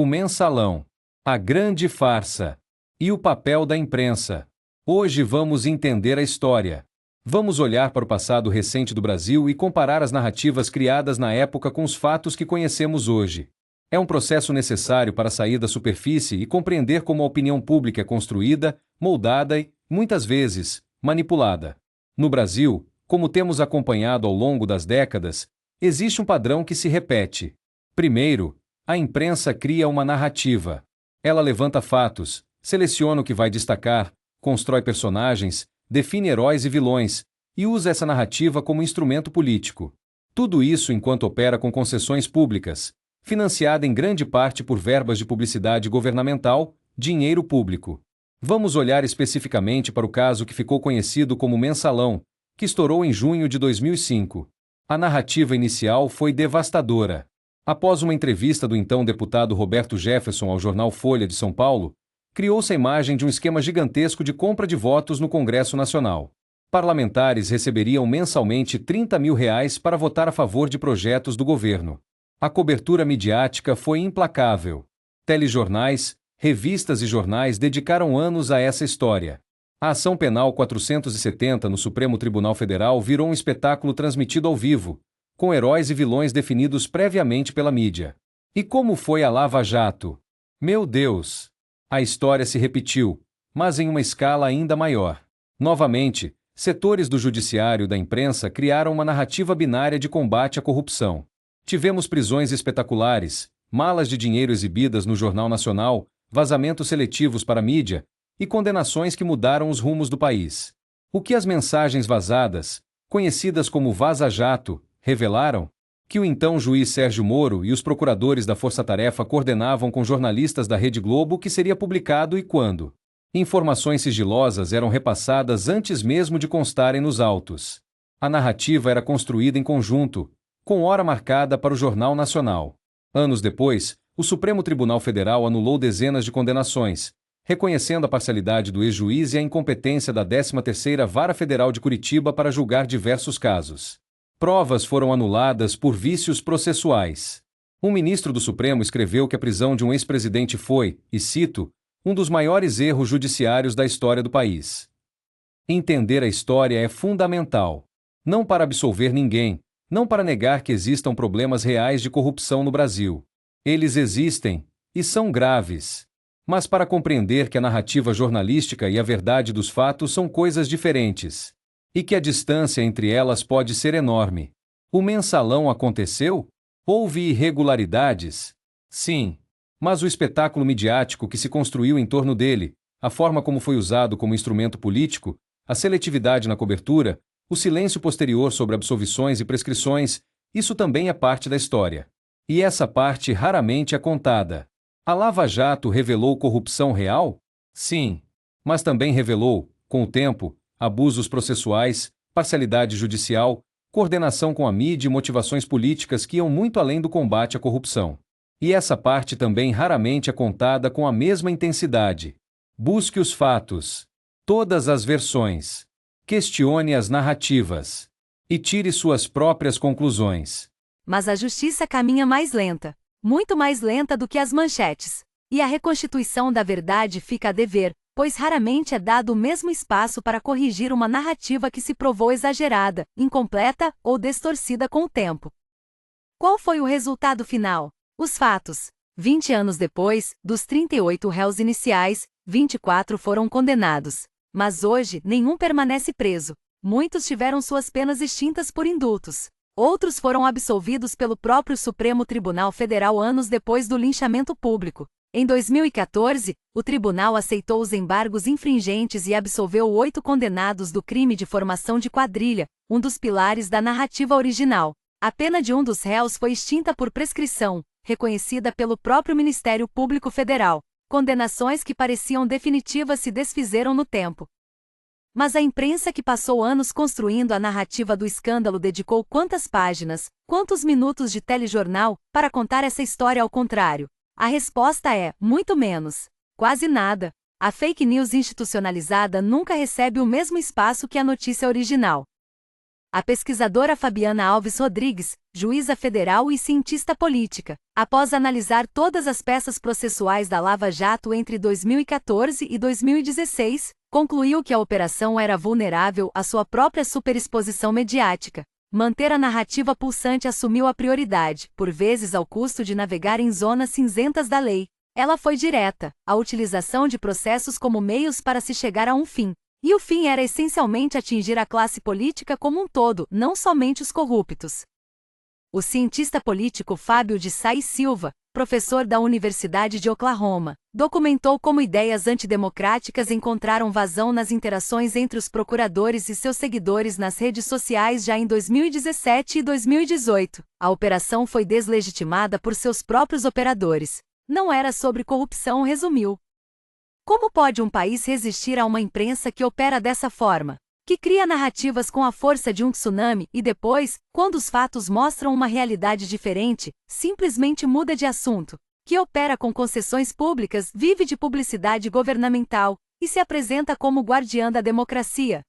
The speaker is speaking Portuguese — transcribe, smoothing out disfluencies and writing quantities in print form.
O mensalão. A grande farsa. E o papel da imprensa. Hoje vamos entender a história. Vamos olhar para o passado recente do Brasil e comparar as narrativas criadas na época com os fatos que conhecemos hoje. É um processo necessário para sair da superfície e compreender como a opinião pública é construída, moldada e, muitas vezes, manipulada. No Brasil, como temos acompanhado ao longo das décadas, existe um padrão que se repete. Primeiro, a imprensa cria uma narrativa. Ela levanta fatos, seleciona o que vai destacar, constrói personagens, define heróis e vilões, e usa essa narrativa como instrumento político. Tudo isso enquanto opera com concessões públicas, financiada em grande parte por verbas de publicidade governamental, dinheiro público. Vamos olhar especificamente para o caso que ficou conhecido como Mensalão, que estourou em junho de 2005. A narrativa inicial foi devastadora. Após uma entrevista do então deputado Roberto Jefferson ao jornal Folha de São Paulo, criou-se a imagem de um esquema gigantesco de compra de votos no Congresso Nacional. Parlamentares receberiam mensalmente R$ 30 mil para votar a favor de projetos do governo. A cobertura midiática foi implacável. Telejornais, revistas e jornais dedicaram anos a essa história. A ação penal 470 no Supremo Tribunal Federal virou um espetáculo transmitido ao vivo, com heróis e vilões definidos previamente pela mídia. E como foi a Lava Jato? Meu Deus! A história se repetiu, mas em uma escala ainda maior. Novamente, setores do judiciário e da imprensa criaram uma narrativa binária de combate à corrupção. Tivemos prisões espetaculares, malas de dinheiro exibidas no Jornal Nacional, vazamentos seletivos para a mídia e condenações que mudaram os rumos do país. O que as mensagens vazadas, conhecidas como vaza-jato, revelaram? Que o então juiz Sérgio Moro e os procuradores da Força Tarefa coordenavam com jornalistas da Rede Globo o que seria publicado e quando. Informações sigilosas eram repassadas antes mesmo de constarem nos autos. A narrativa era construída em conjunto, com hora marcada para o Jornal Nacional. Anos depois, o Supremo Tribunal Federal anulou dezenas de condenações, reconhecendo a parcialidade do ex-juiz e a incompetência da 13ª Vara Federal de Curitiba para julgar diversos casos. Provas foram anuladas por vícios processuais. Um ministro do Supremo escreveu que a prisão de um ex-presidente foi, e cito, um dos maiores erros judiciários da história do país. Entender a história é fundamental. Não para absolver ninguém, não para negar que existam problemas reais de corrupção no Brasil. Eles existem, e são graves. Mas para compreender que a narrativa jornalística e a verdade dos fatos são coisas diferentes. E que a distância entre elas pode ser enorme. O mensalão aconteceu? Houve irregularidades? Sim. Mas o espetáculo midiático que se construiu em torno dele, a forma como foi usado como instrumento político, a seletividade na cobertura, o silêncio posterior sobre absolvições e prescrições, isso também é parte da história. E essa parte raramente é contada. A Lava Jato revelou corrupção real? Sim. Mas também revelou, com o tempo, abusos processuais, parcialidade judicial, coordenação com a mídia e motivações políticas que iam muito além do combate à corrupção. E essa parte também raramente é contada com a mesma intensidade. Busque os fatos. Todas as versões. Questione as narrativas. E tire suas próprias conclusões. Mas a justiça caminha mais lenta, muito mais lenta do que as manchetes. E a reconstituição da verdade fica a dever, pois raramente é dado o mesmo espaço para corrigir uma narrativa que se provou exagerada, incompleta ou distorcida com o tempo. Qual foi o resultado final? Os fatos. 20 anos depois, dos 38 réus iniciais, 24 foram condenados. Mas hoje, nenhum permanece preso. Muitos tiveram suas penas extintas por indultos. Outros foram absolvidos pelo próprio Supremo Tribunal Federal anos depois do linchamento público. Em 2014, o tribunal aceitou os embargos infringentes e absolveu 8 condenados do crime de formação de quadrilha, um dos pilares da narrativa original. A pena de um dos réus foi extinta por prescrição, reconhecida pelo próprio Ministério Público Federal. Condenações que pareciam definitivas se desfizeram no tempo. Mas a imprensa que passou anos construindo a narrativa do escândalo dedicou quantas páginas, quantos minutos de telejornal, para contar essa história ao contrário? A resposta é, muito menos. Quase nada. A fake news institucionalizada nunca recebe o mesmo espaço que a notícia original. A pesquisadora Fabiana Alves Rodrigues, juíza federal e cientista política, após analisar todas as peças processuais da Lava Jato entre 2014 e 2016, concluiu que a operação era vulnerável à sua própria superexposição mediática. Manter a narrativa pulsante assumiu a prioridade, por vezes ao custo de navegar em zonas cinzentas da lei. Ela foi direta, a utilização de processos como meios para se chegar a um fim. E o fim era essencialmente atingir a classe política como um todo, não somente os corruptos. O cientista político Fábio de Sá e Silva, professor da Universidade de Oklahoma, documentou como ideias antidemocráticas encontraram vazão nas interações entre os procuradores e seus seguidores nas redes sociais já em 2017 e 2018. A operação foi deslegitimada por seus próprios operadores. Não era sobre corrupção, resumiu. Como pode um país resistir a uma imprensa que opera dessa forma? Que cria narrativas com a força de um tsunami e depois, quando os fatos mostram uma realidade diferente, simplesmente muda de assunto? Que opera com concessões públicas, vive de publicidade governamental e se apresenta como guardiã da democracia?